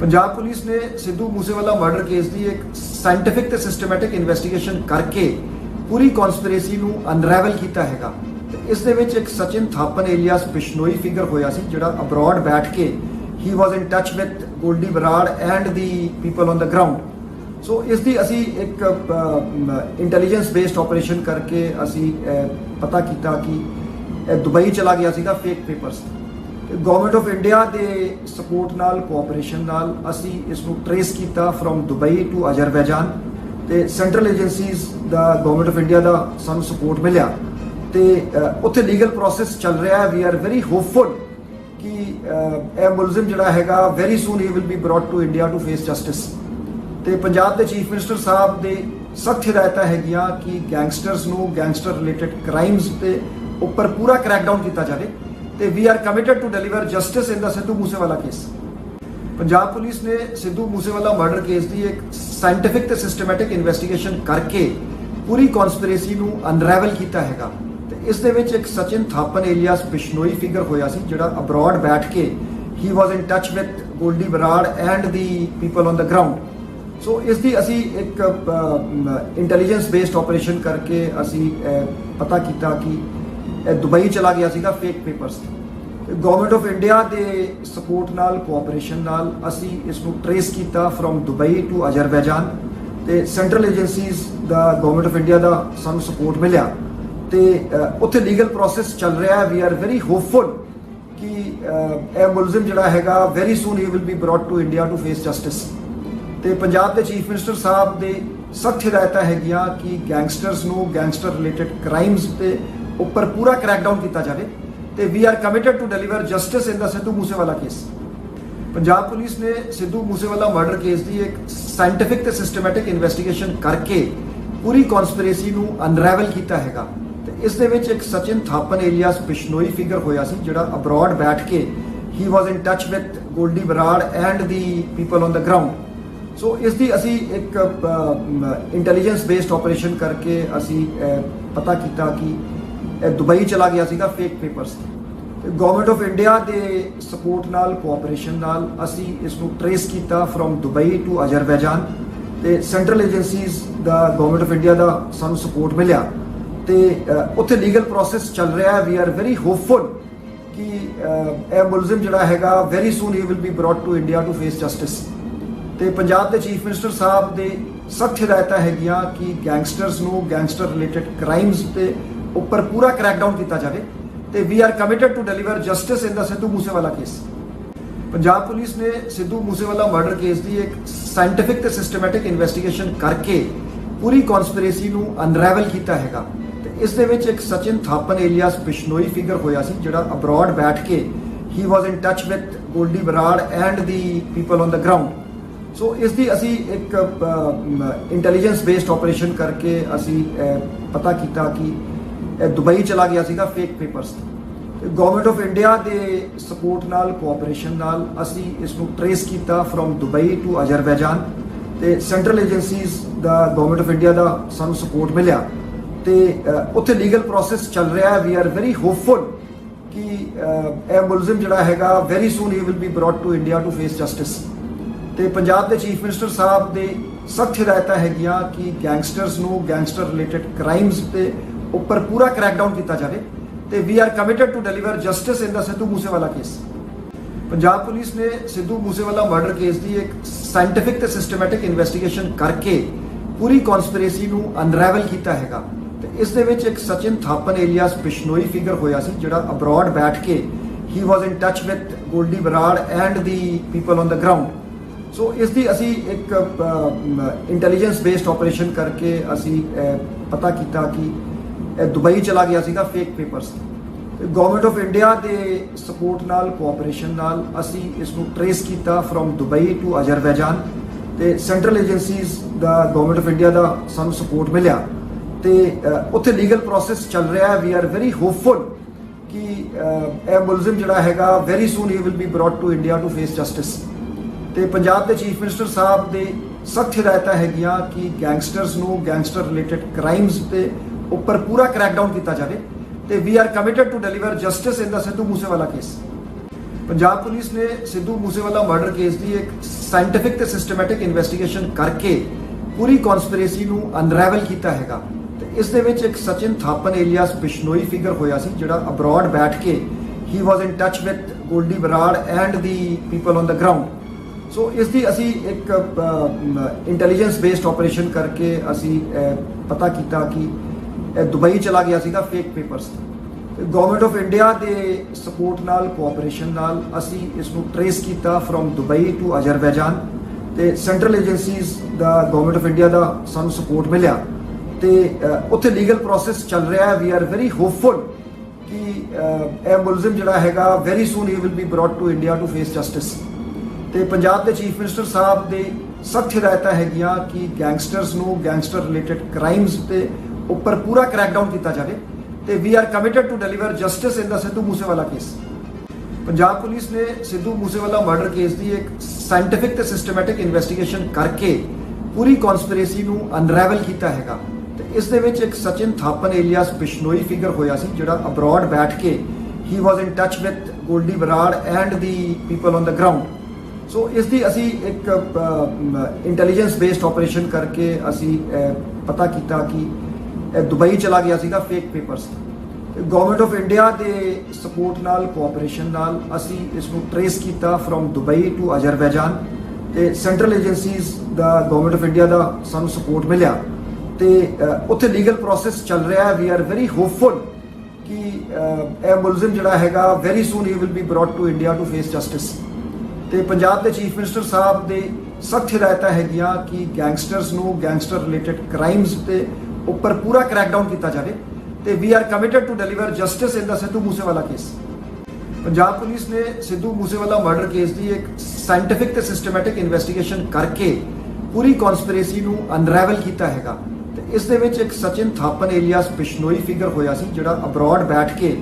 Punjab police ने Sidhu Moosewala murder case की एक साइंटिफिक ते सिस्टमैटिक इन्वेस्टिगेशन करके पूरी कॉन्स्पिरेसी नूं अनरैवल किया हैगा। इस दे विच एक सचिन थापन एलियास बिश्नोई फिगर होया सी जिहड़ा अब्रॉड बैठ के he was in touch with Goldy Brar and the people on the ground. So इस दी असी एक इंटैलीजेंस बेस्ड ऑपरेशन करके असी पता किया कि दुबई चला गया सीगा fake papers. Government of India के सपोर्ट नाल कोऑपरेशन नाल असी इसनूं ट्रेस किया फ्रॉम दुबई टू अजरबैजान ते सेंट्रल एजेंसीज दा गवर्नमेंट ऑफ इंडिया दा सानूं सपोर्ट मिलिया ते उत्थे लीगल प्रोसेस चल रहा है। वी आर वेरी होपफुल कि यह मुलजिम जिहड़ा हैगा वेरी सून ही will be brought to India to face justice. ते पंजाब के चीफ मिनिस्टर साहब दे सख्त हिदायतां हैगियां कि गैंगस्टर्स नूं गैंगस्टर रिलेटेड क्राइम्स के उपर पूरा क्रैकडाउन किया जाए। ਤੇ we are committed to deliver justice in the Sidhu Moosewala case. Punjab police ਨੇ ਸਿੱਧੂ ਮੂਸੇਵਾਲਾ ਮਰਡਰ ਕੇਸ ਦੀ ਇੱਕ ਸਾਇੰਟਿਫਿਕ ਤੇ ਸਿਸਟਮੈਟਿਕ ਇਨਵੈਸਟੀਗੇਸ਼ਨ ਕਰਕੇ ਪੂਰੀ ਕਨਸਪੀਰੇਸੀ ਨੂੰ ਅਨਰੈਵਲ ਕੀਤਾ ਹੈਗਾ। ਤੇ ਇਸ ਦੇ ਵਿੱਚ ਇੱਕ ਸਚਿਨ ਥਾਪਨ ਏਲੀਆਸ ਬਿਸ਼ਨੋਈ ਫਿਗਰ ਹੋਇਆ ਸੀ ਜਿਹੜਾ ਅਬਰॉड ਬੈਠ ਕੇ ਹੀ was in touch with Goldy Brar and the people on the ground. So ਇਸ ਦੀ ਅਸੀਂ ਇੱਕ ਇੰਟੈਲੀਜੈਂਸ ਬੇਸਡ ਆਪਰੇਸ਼ਨ ਕਰਕੇ ਅਸੀਂ ਪਤਾ ਕੀਤਾ ਕਿ दुबई चला गया सीगा fake papers. Government of India के सपोर्ट नाल कोऑपरेशन नाल असी इसनूं ट्रेस किया फ्रॉम दुबई टू अजरबैजान ते सेंट्रल एजेंसीज दा गवर्नमेंट ऑफ इंडिया दा सानूं सपोर्ट मिलिया ते उत्थे लीगल प्रोसेस चल रहा है। वी आर वेरी होपफुल कि यह मुलजिम जिहड़ा हैगा वेरी सून ही will be brought to India to face justice. ते पंजाब के चीफ मिनिस्टर साहब दे सख्त हिदायतां हैगियां कि गैंगस्टर्स नूं गैंगस्टर रिलेटेड क्राइम्स ते उपर पूरा क्रैकडाउन किया जाए तो we are committed to deliver justice in the Sidhu Moosewala case. Punjab police ने सिद्धू मूसेवाला मर्डर केस की एक साइंटिफिक ते सिस्टमैटिक इन्वेस्टिगेशन करके पूरी कॉन्स्पिरेसी नूं अनरैवल किया हैगा। तो इस दे विच एक सचिन थापन एलियास बिश्नोई फिगर होया सी जिहड़ा अब्रॉड बैठ के he was in touch with Goldy Brar and the people on the ground. So इस दी असी एक इंटैलीजेंस बेस्ड ऑपरेशन करके असी पता किया कि दुबई चला गया सीगा fake papers. Government of India के सपोर्ट नाल कोऑपरेशन नाल असी इसनूं ट्रेस किया फ्रॉम दुबई टू अजरबैजान ते सेंट्रल एजेंसीज दा गवर्नमेंट ऑफ इंडिया दा सानूं सपोर्ट मिलिया ते उत्थे लीगल प्रोसेस चल रहा है। वी आर वेरी होपफुल कि यह मुलजिम जिहड़ा हैगा वेरी सून ही will be brought to India to face justice. ते पंजाब के चीफ मिनिस्टर साहब दे सख्त हिदायतां हैगियां कि गैंगस्टर्स नूं गैंगस्टर रिलेटेड क्राइम्स ते उपर पूरा क्रैकडाउन किया जाए तो we are committed to deliver justice in the Sidhu Moosewala case. Punjab police ने सिद्धू मूसेवाला मर्डर केस की एक साइंटिफिक ते सिस्टमैटिक इन्वेस्टिगेशन करके पूरी कॉन्स्पिरेसी नूं अनरैवल किया हैगा। तो इस दे विच एक सचिन थापन एलियास बिश्नोई फिगर होया सी जिहड़ा अब्रॉड बैठ के he was in touch with Goldy Brar and the people on the ground. So इस दी असी एक इंटैलीजेंस बेस्ड ऑपरेशन करके असी पता किया कि दुबई चला गया सीगा fake papers. Government of India के सपोर्ट नाल कोऑपरेशन नाल असी इसनूं ट्रेस किया फ्रॉम दुबई टू अजरबैजान ते सेंट्रल एजेंसीज दा गवर्नमेंट ऑफ इंडिया दा सानूं सपोर्ट मिलिया ते उत्थे लीगल प्रोसेस चल रहा है। वी आर वेरी होपफुल कि यह मुलजिम जिहड़ा हैगा वेरी सून ही will be brought to India to face justice. ते पंजाब के चीफ मिनिस्टर साहब दे सख्त हिदायतां हैगियां कि गैंगस्टर्स नूं गैंगस्टर रिलेटेड क्राइम्स ते उपर पूरा क्रैकडाउन किया जाए तो we are committed to deliver justice in the Sidhu Moosewala case. Punjab police ने सिद्धू मूसेवाला मर्डर केस की एक साइंटिफिक ते सिस्टमैटिक इन्वेस्टिगेशन करके पूरी कॉन्स्पिरेसी नूं अनरैवल किया हैगा। तो इस दे विच एक सचिन थापन एलियास बिश्नोई फिगर होया सी जिहड़ा अब्रॉड बैठ के he was in touch with Goldy Brar and the people on the ground. So इस दी असी एक इंटैलीजेंस बेस्ड ऑपरेशन करके असी पता किया कि दुबई चला गया सीगा fake papers. Government of India के सपोर्ट नाल कोऑपरेशन नाल असी इसनूं ट्रेस किया फ्रॉम दुबई टू अजरबैजान ते सेंट्रल एजेंसीज दा गवर्नमेंट ऑफ इंडिया दा सानूं सपोर्ट मिलिया ते उत्थे लीगल प्रोसेस चल रहा है। वी आर वेरी होपफुल कि यह मुलजिम जिहड़ा हैगा वेरी सून ही will be brought to India to face justice. ते पंजाब के चीफ मिनिस्टर साहब दे सख्त हिदायतां हैगियां कि गैंगस्टर्स नूं गैंगस्टर रिलेटेड क्राइम्स ते उपर पूरा क्रैकडाउन किया जाए तो we are committed to deliver justice in the Sidhu Moosewala case. Punjab police ਨੇ ਸਿੱਧੂ ਮੂਸੇਵਾਲਾ ਮਰਡਰ ਕੇਸ ਦੀ ਇੱਕ ਸਾਇੰਟੀਫਿਕ ਤੇ ਸਿਸਟਮੈਟਿਕ ਇਨਵੈਸਟੀਗੇਸ਼ਨ ਕਰਕੇ ਪੂਰੀ ਕਨਸਪੀਰੇਸੀ ਨੂੰ ਅਨਰੈਵਲ ਕੀਤਾ ਹੈਗਾ ਤੇ ਇਸ ਦੇ ਵਿੱਚ ਇੱਕ ਸਚਿਨ ਥਾਪਨ ਏਲੀਅਸ ਬਿਸ਼ਨੋਈ ਫਿਗਰ ਹੋਇਆ ਸੀ ਜਿਹੜਾ ਅਬਰੋਡ ਬੈਠ ਕੇ ਹੀ was in touch with Goldy Brar and the people on the ground. So ਇਸ ਦੀ ਅਸੀਂ ਇੱਕ ਇੰਟੈਲੀਜੈਂਸ ਬੇਸਡ ਆਪਰੇਸ਼ਨ ਕਰਕੇ ਅਸੀਂ ਪਤਾ ਕੀਤਾ ਕਿ ਇਹ ਦੁਬਈ ਚਲਾ ਗਿਆ ਸੀਗਾ fake papers. Government of India ਦੇ ਸਪੋਰਟ ਨਾਲ ਕੋਆਪਰੇਸ਼ਨ ਨਾਲ ਅਸੀਂ ਇਸ ਨੂੰ ਟਰੇਸ ਕੀਤਾ ਫਰੋਮ ਦੁਬਈ ਟੂ ਅਜ਼ਰਬੈਜਾਨ ਤੇ ਸੈਂਟਰਲ ਏਜੰਸੀਜ਼ ਦਾ ਗਵਰਨਮੈਂਟ ਆਫ ਇੰਡੀਆ ਦਾ ਸਾਨੂੰ ਸਪੋਰਟ ਮਿਲਿਆ ਤੇ ਉੱਥੇ ਲੀਗਲ ਪ੍ਰੋਸੈਸ ਚੱਲ ਰਿਹਾ ਹੈ। ਵੀ ਆਰ ਵੈਰੀ ਹੋਪਫੁਲ ਕਿ ਇਹ ਮੁਲਜ਼ਮ ਜਿਹੜਾ ਹੈਗਾ ਵੈਰੀ ਸੂਨ ਹੀ will be brought to India to face justice. ਤੇ ਪੰਜਾਬ ਦੇ ਚੀਫ ਮਿਨਿਸਟਰ ਸਾਹਿਬ ਦੇ ਸਖਤ ਹਦਾਇਤਾਂ ਹੈਗੀਆਂ ਕਿ ਗੈਂਗਸਟਰਸ ਨੂੰ ਗੈਂਗਸਟਰ ਰਿਲੇਟਡ ਕ੍ਰਾਈਮਸ ਤੇ ਉੱਪਰ ਪੂਰਾ ਕ੍ਰੈਕਡਾਊਨ ਕੀਤਾ ਜਾਵੇ ਤੇ we are committed to deliver justice in the Sidhu Moosewala case. Punjab police ਨੇ ਸਿੱਧੂ ਮੂਸੇਵਾਲਾ ਮਰਡਰ ਕੇਸ ਦੀ ਇੱਕ ਸਾਇੰਟੀਫਿਕ ਤੇ ਸਿਸਟਮੈਟਿਕ ਇਨਵੈਸਟੀਗੇਸ਼ਨ ਕਰਕੇ ਪੂਰੀ ਕਨਸਪੀਰੇਸੀ ਨੂੰ ਅਨਰੈਵਲ ਕੀਤਾ ਹੈਗਾ ਤੇ ਇਸ ਦੇ ਵਿੱਚ ਇੱਕ ਸਚਿਨ ਥਾਪਨ ਏਲੀਅਸ ਬਿਸ਼ਨੋਈ ਫਿਗਰ ਹੋਇਆ ਸੀ ਜਿਹੜਾ ਅਬਰੋਡ ਬੈਠ ਕੇ ਹੀ was in touch with Goldy Brar and the people on the ground. So ਇਸ ਦੀ ਅਸੀਂ ਇੱਕ ਇੰਟੈਲੀਜੈਂਸ ਬੇਸਡ ਆਪਰੇਸ਼ਨ ਕਰਕੇ ਅਸੀਂ ਪਤਾ ਕੀਤਾ ਕਿ ਇਹ ਦੁਬਈ ਚਲਾ ਗਿਆ ਸੀਗਾ fake papers. Government of India ਦੇ ਸਪੋਰਟ ਨਾਲ ਕੋਆਪਰੇਸ਼ਨ ਨਾਲ ਅਸੀਂ ਇਸ ਨੂੰ ਟਰੇਸ ਕੀਤਾ ਫਰੋਮ ਦੁਬਈ ਟੂ ਅਜ਼ਰਬੈਜਾਨ ਤੇ ਸੈਂਟਰਲ ਏਜੰਸੀਜ਼ ਦਾ ਗਵਰਨਮੈਂਟ ਆਫ ਇੰਡੀਆ ਦਾ ਸਾਨੂੰ ਸਪੋਰਟ ਮਿਲਿਆ ਤੇ ਉੱਥੇ ਲੀਗਲ ਪ੍ਰੋਸੈਸ ਚੱਲ ਰਿਹਾ ਹੈ। ਵੀ ਆਰ ਵੈਰੀ ਹੋਪਫੁਲ ਕਿ ਇਹ ਮੁਲਜ਼ਮ ਜਿਹੜਾ ਹੈਗਾ ਵੈਰੀ ਸੂਨ ਹੀ will be brought to India to face justice. ਤੇ ਪੰਜਾਬ ਦੇ ਚੀਫ ਮਿਨਿਸਟਰ ਸਾਹਿਬ ਦੇ ਸਖਤ ਹਦਾਇਤਾਂ ਹੈਗੀਆਂ ਕਿ ਗੈਂਗਸਟਰਸ ਨੂੰ ਗੈਂਗਸਟਰ ਰਿਲੇਟਡ ਕ੍ਰਾਈਮਸ ਤੇ ਉੱਪਰ ਪੂਰਾ ਕ੍ਰੈਕਡਾਊਨ ਕੀਤਾ ਜਾਵੇ ਤੇ we are committed to deliver justice in the Sidhu Moosewala case. Punjab police ਨੇ ਸਿੱਧੂ ਮੂਸੇਵਾਲਾ ਮਰਡਰ ਕੇਸ ਦੀ ਇੱਕ ਸਾਇੰਟੀਫਿਕ ਤੇ ਸਿਸਟਮੈਟਿਕ ਇਨਵੈਸਟੀਗੇਸ਼ਨ ਕਰਕੇ ਪੂਰੀ ਕਨਸਪੀਰੇਸੀ ਨੂੰ ਅਨਰੈਵਲ ਕੀਤਾ ਹੈਗਾ ਤੇ ਇਸ ਦੇ ਵਿੱਚ ਇੱਕ ਸਚਿਨ ਥਾਪਨ ਏਲੀਅਸ ਬਿਸ਼ਨੋਈ ਫਿਗਰ ਹੋਇਆ ਸੀ ਜਿਹੜਾ ਅਬਰੋਡ ਬੈਠ ਕੇ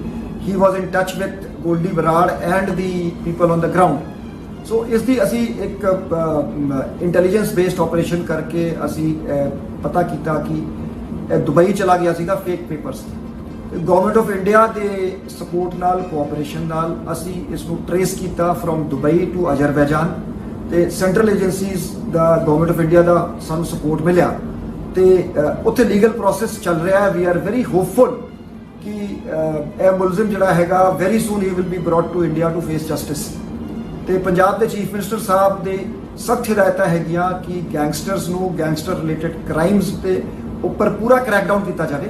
ਹੀ was in touch with Goldy Brar and the people on the ground. So ਇਸ ਦੀ ਅਸੀਂ ਇੱਕ ਇੰਟੈਲੀਜੈਂਸ ਬੇਸਡ ਆਪਰੇਸ਼ਨ ਕਰਕੇ ਅਸੀਂ ਪਤਾ ਕੀਤਾ ਕਿ ਇਹ ਦੁਬਈ ਚਲਾ ਗਿਆ ਸੀਗਾ fake papers. Government of India ਦੇ ਸਪੋਰਟ ਨਾਲ ਕੋਆਪਰੇਸ਼ਨ ਨਾਲ ਅਸੀਂ ਇਸ ਨੂੰ ਟਰੇਸ ਕੀਤਾ ਫਰੋਮ ਦੁਬਈ ਟੂ ਅਜ਼ਰਬੈਜਾਨ ਤੇ ਸੈਂਟਰਲ ਏਜੰਸੀਜ਼ ਦਾ ਗਵਰਨਮੈਂਟ ਆਫ ਇੰਡੀਆ ਦਾ ਸਾਨੂੰ ਸਪੋਰਟ ਮਿਲਿਆ ਤੇ ਉੱਥੇ ਲੀਗਲ ਪ੍ਰੋਸੈਸ ਚੱਲ ਰਿਹਾ ਹੈ। ਵੀ ਆਰ ਵੈਰੀ ਹੋਪਫੁਲ ਕਿ ਇਹ ਮੁਲਜ਼ਮ ਜਿਹੜਾ ਹੈਗਾ ਵੈਰੀ ਸੂਨ ਹੀ will be brought to India to face justice. ਤੇ ਪੰਜਾਬ ਦੇ ਚੀਫ ਮਿਨਿਸਟਰ ਸਾਹਿਬ ਦੇ ਸਖਤ ਹਦਾਇਤਾਂ ਹੈਗੀਆਂ ਕਿ ਗੈਂਗਸਟਰਸ ਨੂੰ ਗੈਂਗਸਟਰ ਰਿਲੇਟਡ ਕ੍ਰਾਈਮਸ ਤੇ ਉੱਪਰ ਪੂਰਾ ਕ੍ਰੈਕਡਾਊਨ ਕੀਤਾ ਜਾਵੇ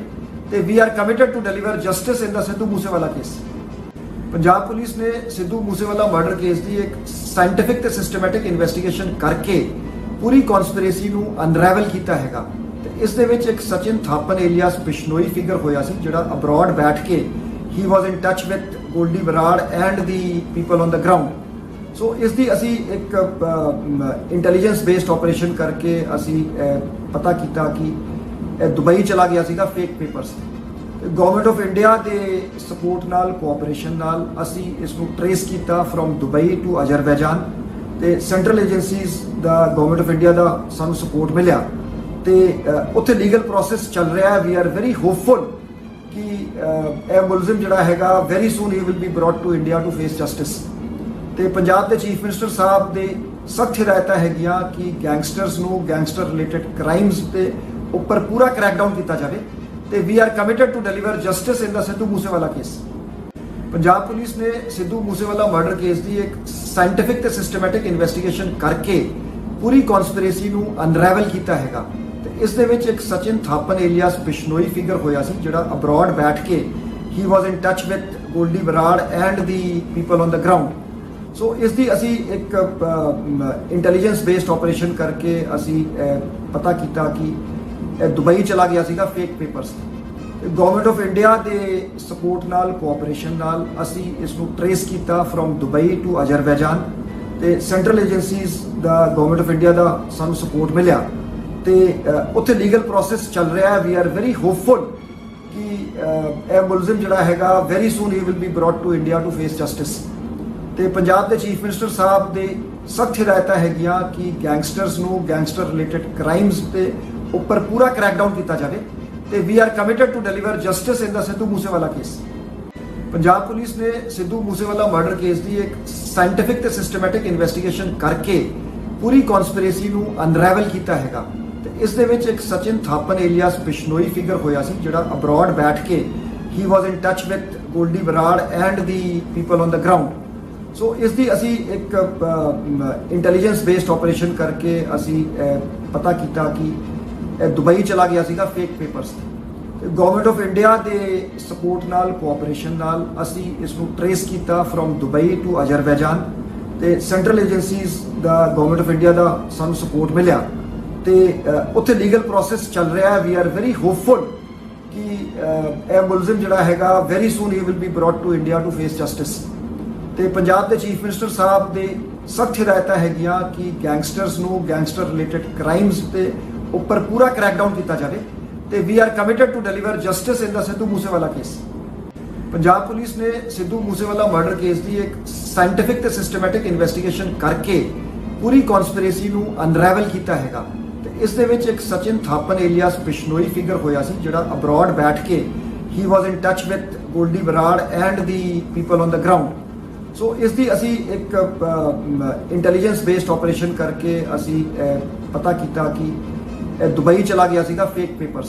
ਤੇ we are committed to deliver justice in the Sidhu Moosewala case. Punjab police ਨੇ ਸਿੱਧੂ ਮੂਸੇਵਾਲਾ ਮਰਡਰ ਕੇਸ ਦੀ ਇੱਕ ਸਾਇੰਟੀਫਿਕ ਤੇ ਸਿਸਟਮੈਟਿਕ ਇਨਵੈਸਟੀਗੇਸ਼ਨ ਕਰਕੇ ਪੂਰੀ ਕਨਸਪੀਰੇਸੀ ਨੂੰ ਅਨਰੈਵਲ ਕੀਤਾ ਹੈਗਾ ਤੇ ਇਸ ਦੇ ਵਿੱਚ ਇੱਕ ਸਚਿਨ ਥਾਪਨ ਏਲੀਅਸ ਬਿਸ਼ਨੋਈ ਫਿਗਰ ਹੋਇਆ ਸੀ ਜਿਹੜਾ ਅਬਰੋਡ ਬੈਠ ਕੇ ਹੀ was in touch with Goldy Brar and the people on the ground. So ਇਸ ਦੀ ਅਸੀਂ ਇੱਕ ਇੰਟੈਲੀਜੈਂਸ ਬੇਸਡ ਆਪਰੇਸ਼ਨ ਕਰਕੇ ਅਸੀਂ ਪਤਾ ਕੀਤਾ ਕਿ ਇਹ ਦੁਬਈ ਚਲਾ ਗਿਆ ਸੀਗਾ fake papers. Government of India ਦੇ ਸਪੋਰਟ ਨਾਲ ਕੋਆਪਰੇਸ਼ਨ ਨਾਲ ਅਸੀਂ ਇਸ ਨੂੰ ਟਰੇਸ ਕੀਤਾ ਫਰੋਮ ਦੁਬਈ ਟੂ ਅਜ਼ਰਬੈਜਾਨ ਤੇ ਸੈਂਟਰਲ ਏਜੰਸੀਜ਼ ਦਾ ਗਵਰਨਮੈਂਟ ਆਫ ਇੰਡੀਆ ਦਾ ਸਾਨੂੰ ਸਪੋਰਟ ਮਿਲਿਆ ਤੇ ਉੱਥੇ ਲੀਗਲ ਪ੍ਰੋਸੈਸ ਚੱਲ ਰਿਹਾ ਹੈ। ਵੀ ਆਰ ਵੈਰੀ ਹੋਪਫੁਲ ਕਿ ਇਹ ਮੁਲਜ਼ਮ ਜਿਹੜਾ ਹੈਗਾ ਵੈਰੀ ਸੂਨ ਹੀ will be brought to India to face justice. ਤੇ ਪੰਜਾਬ ਦੇ ਚੀਫ ਮਿਨਿਸਟਰ ਸਾਹਿਬ ਦੇ ਸਖਤ ਹਦਾਇਤਾਂ ਹੈਗੀਆਂ ਕਿ ਗੈਂਗਸਟਰਸ ਨੂੰ ਗੈਂਗਸਟਰ ਰਿਲੇਟਡ ਕ੍ਰਾਈਮਸ ਤੇ ਉੱਪਰ ਪੂਰਾ ਕ੍ਰੈਕਡਾਊਨ ਕੀਤਾ ਜਾਵੇ ਤੇ we are committed to deliver justice in the Sidhu Moosewala case. Punjab police ਨੇ ਸਿੱਧੂ ਮੂਸੇਵਾਲਾ ਮਰਡਰ ਕੇਸ ਦੀ ਇੱਕ ਸਾਇੰਟੀਫਿਕ ਤੇ ਸਿਸਟਮੈਟਿਕ ਇਨਵੈਸਟੀਗੇਸ਼ਨ ਕਰਕੇ ਪੂਰੀ ਕਨਸਪੀਰੇਸੀ ਨੂੰ ਅਨਰੈਵਲ ਕੀਤਾ ਹੈਗਾ ਤੇ ਇਸ ਦੇ ਵਿੱਚ ਇੱਕ ਸਚਿਨ ਥਾਪਨ ਏਲੀਅਸ ਬਿਸ਼ਨੋਈ ਫਿਗਰ ਹੋਇਆ ਸੀ ਜਿਹੜਾ ਅਬਰੋਡ ਬੈਠ ਕੇ ਹੀ was in touch with Goldy Brar and the people on the ground. So ਇਸ ਦੀ ਅਸੀਂ ਇੱਕ ਇੰਟੈਲੀਜੈਂਸ ਬੇਸਡ ਆਪਰੇਸ਼ਨ ਕਰਕੇ ਅਸੀਂ ਪਤਾ ਕੀਤਾ ਕਿ ਇਹ ਦੁਬਈ ਚਲਾ ਗਿਆ ਸੀਗਾ fake papers. Government of India ਦੇ ਸਪੋਰਟ ਨਾਲ ਕੋਆਪਰੇਸ਼ਨ ਨਾਲ ਅਸੀਂ ਇਸ ਨੂੰ ਟਰੇਸ ਕੀਤਾ ਫਰੋਮ ਦੁਬਈ ਟੂ ਅਜ਼ਰਬੈਜਾਨ ਤੇ ਸੈਂਟਰਲ ਏਜੰਸੀਜ਼ ਦਾ ਗਵਰਨਮੈਂਟ ਆਫ ਇੰਡੀਆ ਦਾ ਸਾਨੂੰ ਸਪੋਰਟ ਮਿਲਿਆ ਤੇ ਉੱਥੇ ਲੀਗਲ ਪ੍ਰੋਸੈਸ ਚੱਲ ਰਿਹਾ ਹੈ। ਵੀ ਆਰ ਵੈਰੀ ਹੋਪਫੁਲ ਕਿ ਇਹ ਮੁਲਜ਼ਮ ਜਿਹੜਾ ਹੈਗਾ ਵੈਰੀ ਸੂਨ ਹੀ will be brought to India to face justice. ਤੇ ਪੰਜਾਬ ਦੇ ਚੀਫ ਮਿਨਿਸਟਰ ਸਾਹਿਬ ਦੇ ਸਖਤ ਹਦਾਇਤਾਂ ਹੈਗੀਆਂ ਕਿ ਗੈਂਗਸਟਰਸ ਨੂੰ ਗੈਂਗਸਟਰ ਰਿਲੇਟਡ ਕ੍ਰਾਈਮਸ ਤੇ ਉੱਪਰ ਪੂਰਾ ਕ੍ਰੈਕਡਾਊਨ ਕੀਤਾ ਜਾਵੇ ਤੇ we are committed to deliver justice in the Sidhu Moosewala case. Punjab police ਨੇ ਸਿੱਧੂ ਮੂਸੇਵਾਲਾ ਮਰਡਰ ਕੇਸ ਦੀ ਇੱਕ ਸਾਇੰਟਿਫਿਕ ਤੇ ਸਿਸਟਮੈਟਿਕ ਇਨਵੈਸਟੀਗੇਸ਼ਨ ਕਰਕੇ ਪੂਰੀ ਕਨਸਪੀਰੇਸੀ ਨੂੰ ਅਨਰੈਵਲ ਕੀਤਾ ਹੈਗਾ ਤੇ ਇਸ ਦੇ ਵਿੱਚ ਇੱਕ ਸਚਿਨ ਥਾਪਨ ਏਲੀਅਸ ਬਿਸ਼ਨੋਈ ਫਿਗਰ ਹੋਇਆ ਸੀ ਜਿਹੜਾ ਅਬਰੋਡ ਬੈਠ ਕੇ ਹੀ was in touch with Goldy Brar and the people on the ground. So ਇਸ ਦੀ ਅਸੀਂ ਇੱਕ ਇੰਟੈਲੀਜੈਂਸ ਬੇਸਡ ਆਪਰੇਸ਼ਨ ਕਰਕੇ ਅਸੀਂ ਪਤਾ ਕੀਤਾ ਕਿ ਇਹ ਦੁਬਈ ਚਲਾ ਗਿਆ ਸੀਗਾ ਫੇਕ ਪੇਪਰਸ ਤੇ ਗਵਰਨਮੈਂਟ ਆਫ ਇੰਡੀਆ ਦੇ ਸਪੋਰਟ ਨਾਲ ਕੋਆਪਰੇਸ਼ਨ ਨਾਲ ਅਸੀਂ ਇਸ ਨੂੰ ਟ੍ਰੇਸ ਕੀਤਾ ਫਰੋਮ ਦੁਬਈ ਟੂ ਅਜ਼ਰਬੈਜਾਨ ਤੇ ਸੈਂਟਰਲ ਏਜੰਸੀਜ਼ ਦਾ ਗਵਰਨਮੈਂਟ ਆਫ ਇੰਡੀਆ ਦਾ ਸਾਨੂੰ ਸਪੋਰਟ ਮਿਲਿਆ ਤੇ ਉੱਥੇ ਲੀਗਲ ਪ੍ਰੋਸੈਸ ਚੱਲ ਰਿਹਾ ਹੈ। ਵੀ ਆਰ ਵੈਰੀ ਹੋਪਫੁਲ ਕਿ ਇਹ ਮੁਲਜ਼ਮ ਜਿਹੜਾ ਹੈਗਾ ਵੈਰੀ ਸੂਨ ਹੀ will be brought to India to face justice ਤੇ ਪੰਜਾਬ ਦੇ ਚੀਫ ਮਿਨਿਸਟਰ ਸਾਹਿਬ ਦੇ ਸਖਤ ਹਦਾਇਤਾਂ ਹੈਗੀਆਂ ਕਿ ਗੈਂਗਸਟਰਸ ਨੂੰ ਗੈਂਗਸਟਰ ਰਿਲੇਟਡ ਕ੍ਰਾਈਮਸ ਤੇ ਉੱਪਰ ਪੂਰਾ ਕ੍ਰੈਕਡਾਊਨ ਕੀਤਾ ਜਾਵੇ ਤੇ we are committed to deliver justice in the Sidhu Moosewala case. Punjab police ਨੇ ਸਿੱਧੂ ਮੂਸੇਵਾਲਾ ਮਰਡਰ ਕੇਸ ਦੀ ਇੱਕ ਸਾਇੰਟਿਫਿਕ ਤੇ ਸਿਸਟਮੈਟਿਕ ਇਨਵੈਸਟੀਗੇਸ਼ਨ ਕਰਕੇ ਪੂਰੀ ਕਨਸਪੀਰੇਸੀ ਨੂੰ ਅਨਰੈਵਲ ਕੀਤਾ ਹੈਗਾ ਤੇ ਇਸ ਦੇ ਵਿੱਚ ਇੱਕ ਸਚਿਨ ਥਾਪਨ ਏਲੀਅਸ ਬਿਸ਼ਨੋਈ ਫਿਗਰ ਹੋਇਆ ਸੀ ਜਿਹੜਾ ਅਬਰੋਡ ਬੈਠ ਕੇ ਹੀ was in touch with Goldy Brar and the people on the ground. So ਇਸ ਦੀ ਅਸੀਂ ਇੱਕ ਇੰਟੈਲੀਜੈਂਸ ਬੇਸਡ ਆਪਰੇਸ਼ਨ ਕਰਕੇ ਅਸੀਂ ਪਤਾ ਕੀਤਾ ਕਿ ਇਹ ਦੁਬਈ ਚਲਾ ਗਿਆ ਸੀਗਾ fake papers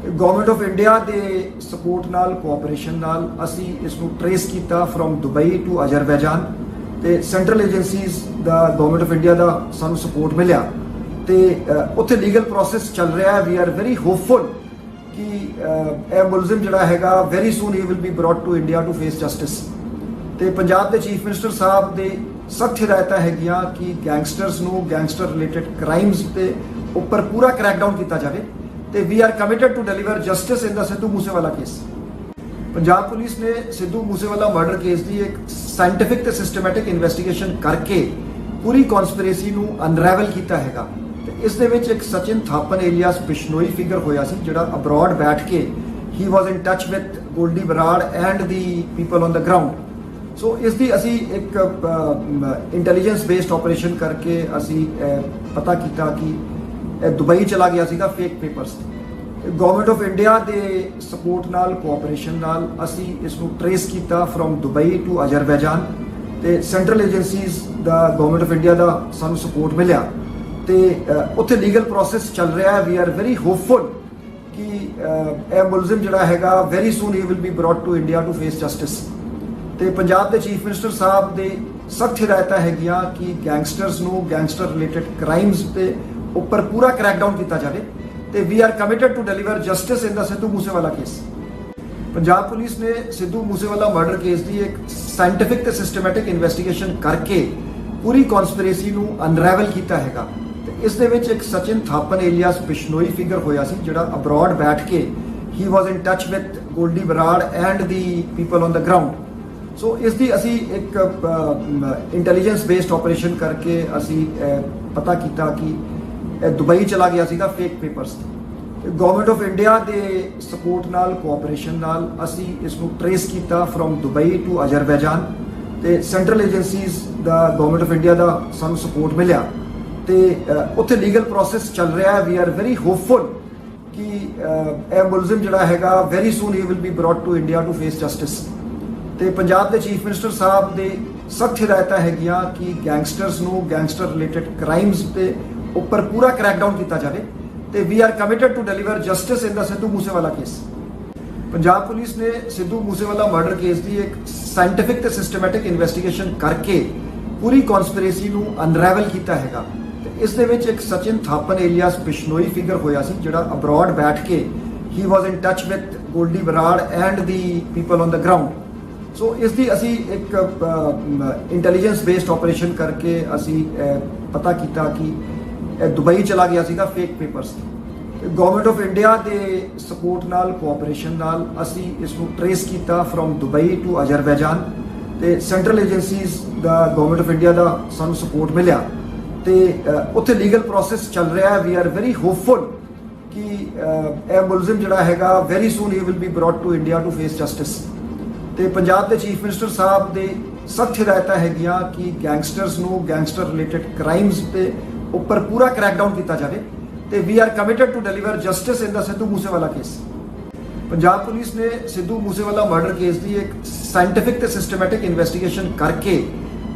government of India ਦੇ ਸਪੋਰਟ ਨਾਲ ਕੋਆਪਰੇਸ਼ਨ ਨਾਲ ਅਸੀਂ ਇਸ ਨੂੰ ਟ੍ਰੇਸ ਕੀਤਾ ਫਰੋਮ ਦੁਬਈ ਟੂ ਅਜ਼ਰਬੈਜਾਨ ਤੇ ਸੈਂਟਰਲ ਏਜੰਸੀਜ਼ ਦਾ ਗਵਰਨਮੈਂਟ ਆਫ ਇੰਡੀਆ ਦਾ ਸਾਨੂੰ ਸਪੋਰਟ ਮਿਲਿਆ ਤੇ ਉੱਥੇ ਲੀਗਲ ਪ੍ਰੋਸੈਸ ਚੱਲ ਰਿਹਾ ਹੈ। ਵੀ ਆਰ ਵੈਰੀ ਹੋਪਫੁਲ ਕਿ ਇਹ ਮੁਲਜ਼ਮ ਜਿਹੜਾ ਹੈਗਾ ਵੈਰੀ ਸੂਨ ਹੀ will be brought to India to face justice ਤੇ ਪੰਜਾਬ ਦੇ ਚੀਫ ਮਿਨਿਸਟਰ ਸਾਹਿਬ ਦੇ ਸਖਤ ਹਦਾਇਤਾਂ ਹੈਗੀਆਂ ਕਿ ਗੈਂਗਸਟਰਸ ਨੂੰ ਗੈਂਗਸਟਰ ਰਿਲੇਟਡ ਕ੍ਰਾਈਮਸ ਤੇ ਉੱਪਰ ਪੂਰਾ ਕ੍ਰੈਕਡਾਊਨ ਕੀਤਾ ਜਾਵੇ ਤੇ we are committed to deliver justice in the Sidhu Moosewala case. Punjab police ਨੇ ਸਿੱਧੂ ਮੂਸੇਵਾਲਾ ਮਰਡਰ ਕੇਸ ਦੀ ਇੱਕ ਸਾਇੰਟਿਫਿਕ ਤੇ ਸਿਸਟਮੈਟਿਕ ਇਨਵੈਸਟੀਗੇਸ਼ਨ ਕਰਕੇ ਪੂਰੀ ਕਨਸਪੀਰੇਸੀ ਨੂੰ ਅਨਰੈਵਲ ਕੀਤਾ ਹੈਗਾ ਤੇ ਇਸ ਦੇ ਵਿੱਚ ਇੱਕ ਸਚਿਨ ਥਾਪਨ ਏਲੀਅਸ ਬਿਸ਼ਨੋਈ ਫਿਗਰ ਹੋਇਆ ਸੀ ਜਿਹੜਾ ਅਬਰੋਡ ਬੈਠ ਕੇ ਹੀ was in touch with Goldy Brar and the people on the ground. So ਇਸ ਦੀ ਅਸੀਂ ਇੱਕ ਇੰਟੈਲੀਜੈਂਸ ਬੇਸਡ ਆਪਰੇਸ਼ਨ ਕਰਕੇ ਅਸੀਂ ਪਤਾ ਕੀਤਾ ਕਿ ਇਹ ਦੁਬਈ ਚਲਾ ਗਿਆ ਸੀਗਾ fake papers government of India ਦੇ ਸਪੋਰਟ ਨਾਲ ਕੋਆਪਰੇਸ਼ਨ ਨਾਲ ਅਸੀਂ ਇਸ ਨੂੰ ਟ੍ਰੇਸ ਕੀਤਾ ਫਰੋਮ ਦੁਬਈ ਟੂ ਅਜ਼ਰਬੈਜਾਨ ਤੇ ਸੈਂਟਰਲ ਏਜੰਸੀਜ਼ ਦਾ ਗਵਰਨਮੈਂਟ ਆਫ ਇੰਡੀਆ ਦਾ ਸਾਨੂੰ ਸਪੋਰਟ ਮਿਲਿਆ ਤੇ ਉੱਥੇ ਲੀਗਲ ਪ੍ਰੋਸੈਸ ਚੱਲ ਰਿਹਾ ਹੈ। ਵੀ ਆਰ ਵੈਰੀ ਹੋਪਫੁਲ ਕਿ ਇਹ ਮੁਲਜ਼ਮ ਜਿਹੜਾ ਹੈਗਾ ਵੈਰੀ ਸੂਨ ਹੀ will be brought to India to face justice ਤੇ ਪੰਜਾਬ ਦੇ ਚੀਫ ਮਿਨਿਸਟਰ ਸਾਹਿਬ ਦੇ ਸਖਤ ਹਦਾਇਤਾਂ ਹੈਗੀਆਂ ਕਿ ਗੈਂਗਸਟਰਸ ਨੂੰ ਗੈਂਗਸਟਰ ਰਿਲੇਟਡ ਕ੍ਰਾਈਮਸ ਤੇ ਉੱਪਰ ਪੂਰਾ ਕ੍ਰੈਕਡਾਊਨ ਕੀਤਾ ਜਾਵੇ ਤੇ we are committed to deliver justice in the Sidhu Moosewala case. Punjab police ਨੇ ਸਿੱਧੂ ਮੂਸੇਵਾਲਾ ਮਰਡਰ ਕੇਸ ਦੀ ਇੱਕ ਸਾਇੰਟਿਫਿਕ ਤੇ ਸਿਸਟਮੈਟਿਕ ਇਨਵੈਸਟੀਗੇਸ਼ਨ ਕਰਕੇ ਪੂਰੀ ਕਨਸਪੀਰੇਸੀ ਨੂੰ ਅਨਰੈਵਲ ਕੀਤਾ ਹੈਗਾ ਤੇ ਇਸ ਦੇ ਵਿੱਚ ਇੱਕ ਸਚਿਨ ਥਾਪਨ ਏਲੀਅਸ ਬਿਸ਼ਨੋਈ ਫਿਗਰ ਹੋਇਆ ਸੀ ਜਿਹੜਾ ਅਬਰੋਡ ਬੈਠ ਕੇ ਹੀ was in touch with Goldy Brar and the people on the ground. So ਇਸ ਦੀ ਅਸੀਂ ਇੱਕ ਇੰਟੈਲੀਜੈਂਸ ਬੇਸਡ ਆਪਰੇਸ਼ਨ ਕਰਕੇ ਅਸੀਂ ਪਤਾ ਕੀਤਾ ਕਿ ਇਹ ਦੁਬਈ ਚਲਾ ਗਿਆ ਸੀਗਾ fake papers government of India ਦੇ ਸਪੋਰਟ ਨਾਲ ਕੋਆਪਰੇਸ਼ਨ ਨਾਲ ਅਸੀਂ ਇਸ ਨੂੰ ਟ੍ਰੇਸ ਕੀਤਾ ਫਰੋਮ ਦੁਬਈ ਟੂ ਅਜ਼ਰਬੈਜਾਨ ਤੇ ਸੈਂਟਰਲ ਏਜੰਸੀਜ਼ ਦਾ ਗਵਰਨਮੈਂਟ ਆਫ ਇੰਡੀਆ ਦਾ ਸਾਨੂੰ ਸਪੋਰਟ ਮਿਲਿਆ ਤੇ ਉੱਥੇ ਲੀਗਲ ਪ੍ਰੋਸੈਸ ਚੱਲ ਰਿਹਾ ਹੈ। ਵੀ ਆਰ ਵੈਰੀ ਹੋਪਫੁਲ ਕਿ ਇਹ ਮੁਲਜ਼ਮ ਜਿਹੜਾ ਹੈਗਾ ਵੈਰੀ ਸੂਨ ਹੀ will be brought to India to face justice ਤੇ ਪੰਜਾਬ ਦੇ ਚੀਫ ਮਿਨਿਸਟਰ ਸਾਹਿਬ ਦੇ ਸਖਤ ਹਦਾਇਤਾਂ ਹੈਗੀਆਂ ਕਿ ਗੈਂਗਸਟਰਸ ਨੂੰ ਗੈਂਗਸਟਰ ਰਿਲੇਟਡ ਕ੍ਰਾਈਮਸ ਤੇ ਉੱਪਰ ਪੂਰਾ ਕ੍ਰੈਕਡਾਊਨ ਕੀਤਾ ਜਾਵੇ ਤੇ we are committed to deliver justice in the Sidhu Moosewala case. Punjab police ਨੇ ਸਿੱਧੂ ਮੂਸੇਵਾਲਾ ਮਰਡਰ ਕੇਸ ਦੀ ਇੱਕ ਸਾਇੰਟਿਫਿਕ ਤੇ ਸਿਸਟਮੈਟਿਕ ਇਨਵੈਸਟੀਗੇਸ਼ਨ ਕਰਕੇ ਪੂਰੀ ਕਨਸਪੀਰੇਸੀ ਨੂੰ ਅਨਰੈਵਲ ਕੀਤਾ ਹੈਗਾ ਤੇ ਇਸ ਦੇ ਵਿੱਚ ਇੱਕ ਸਚਿਨ ਥਾਪਨ ਏਲੀਅਸ ਬਿਸ਼ਨੋਈ ਫਿਗਰ ਹੋਇਆ ਸੀ ਜਿਹੜਾ ਅਬਰੋਡ ਬੈਠ ਕੇ ਹੀ was in touch with Goldy Brar and the people on the ground. So ਇਸ ਦੀ ਅਸੀਂ ਇੱਕ ਇੰਟੈਲੀਜੈਂਸ ਬੇਸਡ ਆਪਰੇਸ਼ਨ ਕਰਕੇ ਅਸੀਂ ਪਤਾ ਕੀਤਾ ਕਿ ਇਹ ਦੁਬਈ ਚਲਾ ਗਿਆ ਸੀਗਾ fake papers government of India ਦੇ ਸਪੋਰਟ ਨਾਲ ਕੋਆਪਰੇਸ਼ਨ ਨਾਲ ਅਸੀਂ ਇਸ ਨੂੰ ਟ੍ਰੇਸ ਕੀਤਾ ਫਰੋਮ ਦੁਬਈ ਟੂ ਅਜ਼ਰਬੈਜਾਨ ਤੇ ਸੈਂਟਰਲ ਏਜੰਸੀਜ਼ ਦਾ ਗਵਰਨਮੈਂਟ ਆਫ ਇੰਡੀਆ ਦਾ ਸਾਨੂੰ ਸਪੋਰਟ ਮਿਲਿਆ ਤੇ ਉੱਥੇ ਲੀਗਲ ਪ੍ਰੋਸੈਸ ਚੱਲ ਰਿਹਾ ਹੈ। ਵੀ ਆਰ ਵੈਰੀ ਹੋਪਫੁਲ ਕਿ ਇਹ ਮੁਲਜ਼ਮ ਜਿਹੜਾ ਹੈਗਾ ਵੈਰੀ ਸੂਨ ਹੀ will be brought to India to face justice ਤੇ ਪੰਜਾਬ ਦੇ ਚੀਫ ਮਿਨਿਸਟਰ ਸਾਹਿਬ ਦੇ ਸਖਤ ਹਦਾਇਤਾਂ ਹੈਗੀਆਂ ਕਿ ਗੈਂਗਸਟਰਸ ਨੂੰ ਗੈਂਗਸਟਰ ਰਿਲੇਟਡ ਕ੍ਰਾਈਮਸ ਤੇ ਉੱਪਰ ਪੂਰਾ ਕ੍ਰੈਕਡਾਊਨ ਕੀਤਾ ਜਾਵੇ ਤੇ we are committed to deliver justice in the Sidhu Moosewala case. Punjab police ਨੇ ਸਿੱਧੂ ਮੂਸੇਵਾਲਾ ਮਰਡਰ ਕੇਸ ਦੀ ਇੱਕ ਸਾਇੰਟੀਫਿਕ ਤੇ ਸਿਸਟਮੈਟਿਕ ਇਨਵੈਸਟੀਗੇਸ਼ਨ ਕਰਕੇ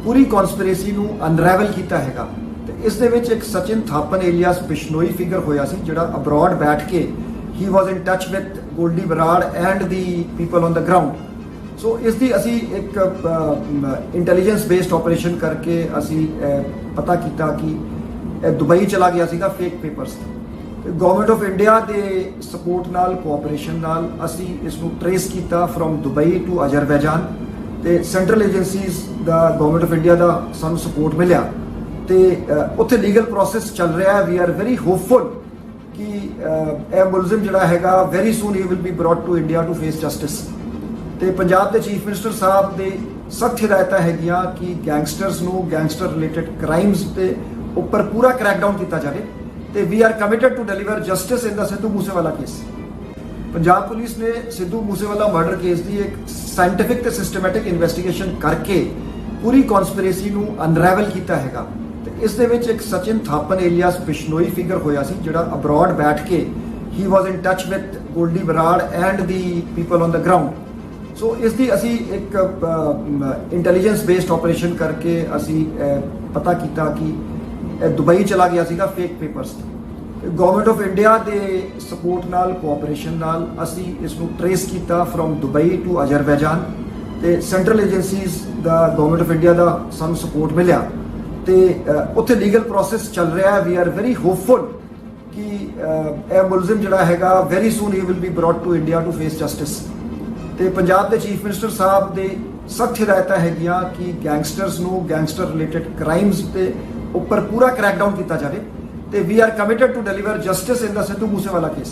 ਪੂਰੀ ਕਨਸਪੀਰੇਸੀ ਨੂੰ ਅਨਰੈਵਲ ਕੀਤਾ ਹੈਗਾ ਤੇ ਇਸ ਦੇ ਵਿੱਚ ਇੱਕ ਸਚਿਨ ਥਾਪਨ ਏਲੀਅਸ ਬਿਸ਼ਨੋਈ ਫਿਗਰ ਹੋਇਆ ਸੀ ਜਿਹੜਾ ਅਬਰੋਡ ਬੈਠ ਕੇ ਹੀ was in touch with Goldy Brar and the people on the ground. So ਇਸ ਦੀ ਅਸੀਂ ਇੱਕ ਇੰਟੈਲੀਜੈਂਸ ਬੇਸਡ ਆਪਰੇਸ਼ਨ ਕਰਕੇ ਅਸੀਂ ਪਤਾ ਕੀਤਾ ਕਿ ਇਹ ਦੁਬਈ ਚਲਾ ਗਿਆ ਸੀਗਾ ਫੇਕ ਪੇਪਰਸ ਤੇ ਗਵਰਨਮੈਂਟ ਆਫ ਇੰਡੀਆ ਦੇ ਸਪੋਰਟ ਨਾਲ ਕੋਆਪਰੇਸ਼ਨ ਨਾਲ ਅਸੀਂ ਇਸ ਨੂੰ ਟ੍ਰੇਸ ਕੀਤਾ ਫਰੋਮ ਦੁਬਈ ਟੂ ਅਜ਼ਰਬੈਜਾਨ ਤੇ ਸੈਂਟਰਲ ਏਜੰਸੀਜ਼ ਦਾ ਗਵਰਨਮੈਂਟ ਆਫ ਇੰਡੀਆ ਦਾ ਸਾਨੂੰ ਸਪੋਰਟ ਮਿਲਿਆ ਤੇ ਉੱਥੇ ਲੀਗਲ ਪ੍ਰੋਸੈਸ ਚੱਲ ਰਿਹਾ ਹੈ। ਵੀ ਆਰ ਵੈਰੀ ਹੋਪਫੁਲ ਕਿ ਇਹ ਮੁਲਜ਼ਮ ਜਿਹੜਾ ਹੈਗਾ ਵੈਰੀ ਸੂਨ ਹੀ will be brought to India to face justice ਤੇ ਪੰਜਾਬ ਦੇ ਚੀਫ ਮਿਨਿਸਟਰ ਸਾਹਿਬ ਦੇ ਸਖਤ ਹਦਾਇਤਾਂ ਹੈਗੀਆਂ ਕਿ ਗੈਂਗਸਟਰਸ ਨੂੰ ਗੈਂਗਸਟਰ ਰਿਲੇਟਡ ਕ੍ਰਾਈਮਸ ਤੇ ਉੱਪਰ ਪੂਰਾ ਕ੍ਰੈਕਡਾਊਨ ਕੀਤਾ ਜਾਵੇ ਤੇ we are committed to deliver justice in the Sidhu Moosewala case. Punjab police ਨੇ ਸਿੱਧੂ ਮੂਸੇਵਾਲਾ ਮਰਡਰ ਕੇਸ ਦੀ ਇੱਕ ਸਾਇੰਟੀਫਿਕ ਤੇ ਸਿਸਟਮੈਟਿਕ ਇਨਵੈਸਟੀਗੇਸ਼ਨ ਕਰਕੇ ਪੂਰੀ ਕਨਸਪੀਰੇਸੀ ਨੂੰ ਅਨਰੈਵਲ ਕੀਤਾ ਹੈਗਾ ਤੇ ਇਸ ਦੇ ਵਿੱਚ ਇੱਕ ਸਚਿਨ ਥਾਪਨ ਏਲੀਅਸ ਬਿਸ਼ਨੋਈ ਫਿਗਰ ਹੋਇਆ ਸੀ ਜਿਹੜਾ ਅਬਰੋਡ ਬੈਠ ਕੇ ਹੀ was in touch with Goldy Brar and the people on the ground. So ਇਸ ਦੀ ਅਸੀਂ ਇੱਕ ਇੰਟੈਲੀਜੈਂਸ ਬੇਸਡ ਆਪਰੇਸ਼ਨ ਕਰਕੇ ਅਸੀਂ ਪਤਾ ਕੀਤਾ ਕਿ ਇਹ ਦੁਬਈ ਚਲਾ ਗਿਆ ਸੀਗਾ ਫੇਕ ਪੇਪਰਸ ਤੇ ਗਵਰਨਮੈਂਟ ਆਫ ਇੰਡੀਆ ਦੇ ਸਪੋਰਟ ਨਾਲ ਕੋਆਪਰੇਸ਼ਨ ਨਾਲ ਅਸੀਂ ਇਸ ਨੂੰ ਟ੍ਰੇਸ ਕੀਤਾ ਫਰੋਮ ਦੁਬਈ ਟੂ ਅਜ਼ਰਬੈਜਾਨ ਤੇ ਸੈਂਟਰਲ ਏਜੰਸੀਜ਼ ਦਾ ਗਵਰਨਮੈਂਟ ਆਫ ਇੰਡੀਆ ਦਾ ਸਾਨੂੰ ਸਪੋਰਟ ਮਿਲਿਆ ਤੇ ਉੱਥੇ ਲੀਗਲ ਪ੍ਰੋਸੈਸ ਚੱਲ ਰਿਹਾ ਹੈ। ਵੀ ਆਰ ਵੈਰੀ ਹੋਪਫੁਲ ਕਿ ਇਹ ਮੁਲਜ਼ਮ ਜਿਹੜਾ ਹੈਗਾ ਵੈਰੀ ਸੂਨ ਹੀ will be brought to India to face justice ਤੇ ਪੰਜਾਬ ਦੇ ਚੀਫ ਮਿਨਿਸਟਰ ਸਾਹਿਬ ਦੇ ਸਖਤ ਹਦਾਇਤਾਂ ਹੈਗੀਆਂ ਕਿ ਗੈਂਗਸਟਰਸ ਨੂੰ ਗੈਂਗਸਟਰ ਰਿਲੇਟਡ ਕ੍ਰਾਈਮਸ ਤੇ ਉੱਪਰ ਪੂਰਾ ਕ੍ਰੈਕਡਾਊਨ ਕੀਤਾ ਜਾਵੇ ਤੇ we are committed to deliver justice in the Sidhu Moosewala case.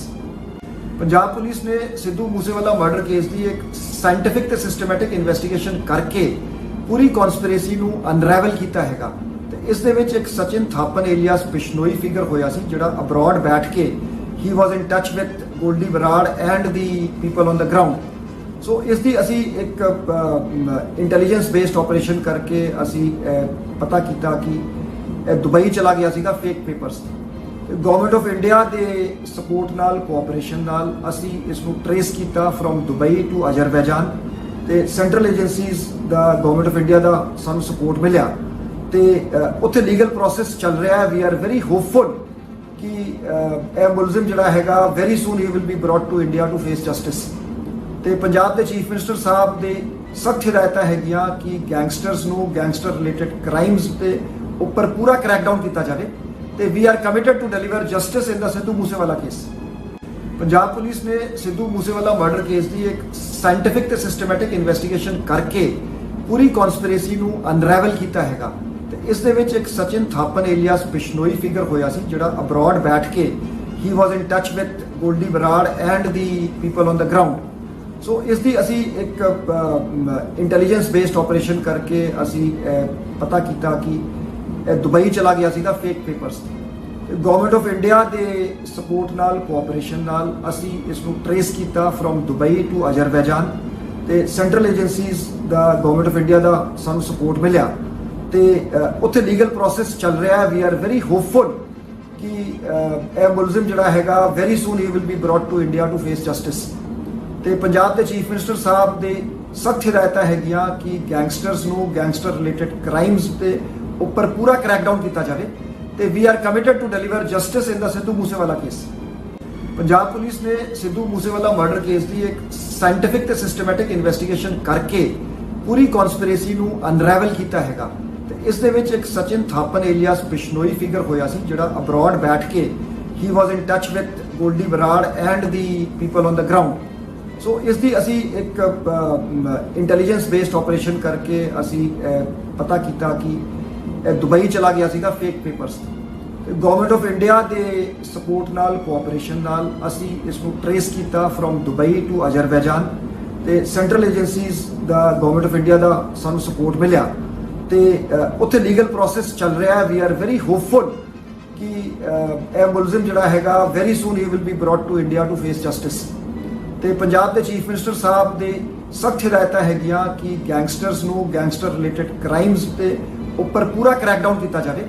Punjab police ਨੇ ਸਿੱਧੂ ਮੂਸੇਵਾਲਾ ਮਰਡਰ ਕੇਸ ਦੀ ਇੱਕ ਸਾਇੰਟੀਫਿਕ ਤੇ ਸਿਸਟਮੈਟਿਕ ਇਨਵੈਸਟੀਗੇਸ਼ਨ ਕਰਕੇ ਪੂਰੀ ਕਨਸਪੀਰੇਸੀ ਨੂੰ ਅਨਰੈਵਲ ਕੀਤਾ ਹੈਗਾ ਤੇ ਇਸ ਦੇ ਵਿੱਚ ਇੱਕ ਸਚਿਨ ਥਾਪਨ ਏਲੀਅਸ ਬਿਸ਼ਨੋਈ ਫਿਗਰ ਹੋਇਆ ਸੀ ਜਿਹੜਾ ਅਬਰੋਡ ਬੈਠ ਕੇ ਹੀ was in touch with Goldy Brar and the people on the ground. So ਇਸ ਦੀ ਅਸੀਂ ਇੱਕ ਇੰਟੈਲੀਜੈਂਸ ਬੇਸਡ ਆਪਰੇਸ਼ਨ ਕਰਕੇ ਅਸੀਂ ਪਤਾ ਕੀਤਾ ਕਿ ਇਹ ਦੁਬਈ ਚਲਾ ਗਿਆ ਸੀਗਾ ਫੇਕ ਪੇਪਰਸ ਤੇ ਗਵਰਨਮੈਂਟ ਆਫ ਇੰਡੀਆ ਦੇ ਸਪੋਰਟ ਨਾਲ ਕੋਆਪਰੇਸ਼ਨ ਨਾਲ ਅਸੀਂ ਇਸ ਨੂੰ ਟ੍ਰੇਸ ਕੀਤਾ ਫਰੋਮ ਦੁਬਈ ਟੂ ਅਜ਼ਰਬੈਜਾਨ ਤੇ ਸੈਂਟਰਲ ਏਜੰਸੀਜ਼ ਦਾ ਗਵਰਨਮੈਂਟ ਆਫ ਇੰਡੀਆ ਦਾ ਸਾਨੂੰ ਸਪੋਰਟ ਮਿਲਿਆ ਤੇ ਉੱਥੇ ਲੀਗਲ ਪ੍ਰੋਸੈਸ ਚੱਲ ਰਿਹਾ ਹੈ। ਵੀ ਆਰ ਵੈਰੀ ਹੋਪਫੁਲ ਕਿ ਇਹ ਮੁਲਜ਼ਮ ਜਿਹੜਾ ਹੈਗਾ ਵੈਰੀ ਸੂਨ ਹੀ will be brought to India to face justice ਤੇ ਪੰਜਾਬ ਦੇ ਚੀਫ ਮਿਨਿਸਟਰ ਸਾਹਿਬ ਦੇ ਸਖਤ ਹਦਾਇਤਾਂ ਹੈਗੀਆਂ ਕਿ ਗੈਂਗਸਟਰਸ ਨੂੰ ਗੈਂਗਸਟਰ ਰਿਲੇਟਡ ਕ੍ਰਾਈਮਸ ਤੇ ਉੱਪਰ ਪੂਰਾ ਕ੍ਰੈਕਡਾਊਨ ਕੀਤਾ ਜਾਵੇ ਤੇ we are committed to deliver justice in the Sidhu Moosewala case. Punjab police ਨੇ ਸਿੱਧੂ ਮੂਸੇਵਾਲਾ ਮਰਡਰ ਕੇਸ ਦੀ ਇੱਕ ਸਾਇੰਟੀਫਿਕ ਤੇ ਸਿਸਟਮੈਟਿਕ ਇਨਵੈਸਟੀਗੇਸ਼ਨ ਕਰਕੇ ਪੂਰੀ ਕਨਸਪੀਰੇਸੀ ਨੂੰ ਅਨਰੈਵਲ ਕੀਤਾ ਹੈਗਾ ਤੇ ਇਸ ਦੇ ਵਿੱਚ ਇੱਕ ਸਚਿਨ ਥਾਪਨ ਏਲੀਅਸ ਬਿਸ਼ਨੋਈ ਫਿਗਰ ਹੋਇਆ ਸੀ ਜਿਹੜਾ ਅਬਰੋਡ ਬੈਠ ਕੇ ਹੀ was in touch with Goldy Brar and the people on the ground. So ਇਸ ਦੀ ਅਸੀਂ ਇੱਕ ਇੰਟੈਲੀਜੈਂਸ ਬੇਸਡ ਆਪਰੇਸ਼ਨ ਕਰਕੇ ਅਸੀਂ ਪਤਾ ਕੀਤਾ ਕਿ ਇਹ ਦੁਬਈ ਚਲਾ ਗਿਆ ਸੀਗਾ ਫੇਕ ਪੇਪਰਸ ਤੇ ਗਵਰਨਮੈਂਟ ਆਫ ਇੰਡੀਆ ਦੇ ਸਪੋਰਟ ਨਾਲ ਕੋਆਪਰੇਸ਼ਨ ਨਾਲ ਅਸੀਂ ਇਸ ਨੂੰ ਟ੍ਰੇਸ ਕੀਤਾ ਫਰੋਮ ਦੁਬਈ ਟੂ ਅਜ਼ਰਬੈਜਾਨ ਤੇ ਸੈਂਟਰਲ ਏਜੰਸੀਜ਼ ਦਾ ਗਵਰਨਮੈਂਟ ਆਫ ਇੰਡੀਆ ਦਾ ਸਾਨੂੰ ਸਪੋਰਟ ਮਿਲਿਆ ਤੇ ਉੱਥੇ ਲੀਗਲ ਪ੍ਰੋਸੈਸ ਚੱਲ ਰਿਹਾ ਹੈ। ਵੀ ਆਰ ਵੈਰੀ ਹੋਪਫੁਲ ਕਿ ਇਹ ਮੁਲਜ਼ਮ ਜਿਹੜਾ ਹੈਗਾ ਵੈਰੀ ਸੂਨ ਹੀ will be brought to India to face justice ਤੇ ਪੰਜਾਬ ਦੇ ਚੀਫ ਮਿਨਿਸਟਰ ਸਾਹਿਬ ਦੇ ਸਖਤ ਹਦਾਇਤਾਂ ਹੈਗੀਆਂ ਕਿ ਗੈਂਗਸਟਰਸ ਨੂੰ ਗੈਂਗਸਟਰ ਰਿਲੇਟਡ ਕ੍ਰਾਈਮਸ ਤੇ ਉੱਪਰ ਪੂਰਾ ਕ੍ਰੈਕਡਾਊਨ ਕੀਤਾ ਜਾਵੇ ਤੇ we are committed to deliver justice in the Sidhu Moosewala case. Punjab police ਨੇ ਸਿੱਧੂ ਮੂਸੇਵਾਲਾ ਮਰਡਰ ਕੇਸ ਦੀ ਇੱਕ ਸਾਇੰਟੀਫਿਕ ਤੇ ਸਿਸਟਮੈਟਿਕ ਇਨਵੈਸਟੀਗੇਸ਼ਨ ਕਰਕੇ ਪੂਰੀ ਕਨਸਪੀਰੇਸੀ ਨੂੰ ਅਨਰੈਵਲ ਕੀਤਾ ਹੈਗਾ ਤੇ ਇਸ ਦੇ ਵਿੱਚ ਇੱਕ ਸਚਿਨ ਥਾਪਨ ਏਲੀਅਸ ਬਿਸ਼ਨੋਈ ਫਿਗਰ ਹੋਇਆ ਸੀ ਜਿਹੜਾ ਅਬਰੋਡ ਬੈਠ ਕੇ ਹੀ was in touch with Goldy Brar and the people on the ground. So ਇਸ ਦੀ ਅਸੀਂ ਇੱਕ ਇੰਟੈਲੀਜੈਂਸ ਬੇਸਡ ਆਪਰੇਸ਼ਨ ਕਰਕੇ ਅਸੀਂ ਪਤਾ ਕੀਤਾ ਕਿ ਇਹ ਦੁਬਈ ਚਲਾ ਗਿਆ ਸੀਗਾ ਫੇਕ ਪੇਪਰਸ ਤੇ ਗਵਰਨਮੈਂਟ ਆਫ ਇੰਡੀਆ ਦੇ ਸਪੋਰਟ ਨਾਲ ਕੋਆਪਰੇਸ਼ਨ ਨਾਲ ਅਸੀਂ ਇਸ ਨੂੰ ਟ੍ਰੇਸ ਕੀਤਾ ਫਰੋਮ ਦੁਬਈ ਟੂ ਅਜ਼ਰਬੈਜਾਨ ਤੇ ਸੈਂਟਰਲ ਏਜੰਸੀਜ਼ ਦਾ ਗਵਰਨਮੈਂਟ ਆਫ ਇੰਡੀਆ ਦਾ ਸਾਨੂੰ ਸਪੋਰਟ ਮਿਲਿਆ ਤੇ ਉੱਥੇ ਲੀਗਲ ਪ੍ਰੋਸੈਸ ਚੱਲ ਰਿਹਾ ਹੈ। ਵੀ ਆਰ ਵੈਰੀ ਹੋਪਫੁਲ ਕਿ ਇਹ ਮੁਲਜ਼ਮ ਜਿਹੜਾ ਹੈਗਾ ਵੈਰੀ ਸੂਨ ਹੀ will be brought to India to face justice ਤੇ ਪੰਜਾਬ ਦੇ ਚੀਫ ਮਿਨਿਸਟਰ ਸਾਹਿਬ ਦੇ ਸਖਤ ਹਦਾਇਤਾਂ ਹੈਗੀਆਂ ਕਿ ਗੈਂਗਸਟਰਸ ਨੂੰ ਗੈਂਗਸਟਰ ਰਿਲੇਟਡ ਕ੍ਰਾਈਮਸ ਤੇ ਉੱਪਰ ਪੂਰਾ ਕ੍ਰੈਕਡਾਊਨ ਕੀਤਾ ਜਾਵੇ।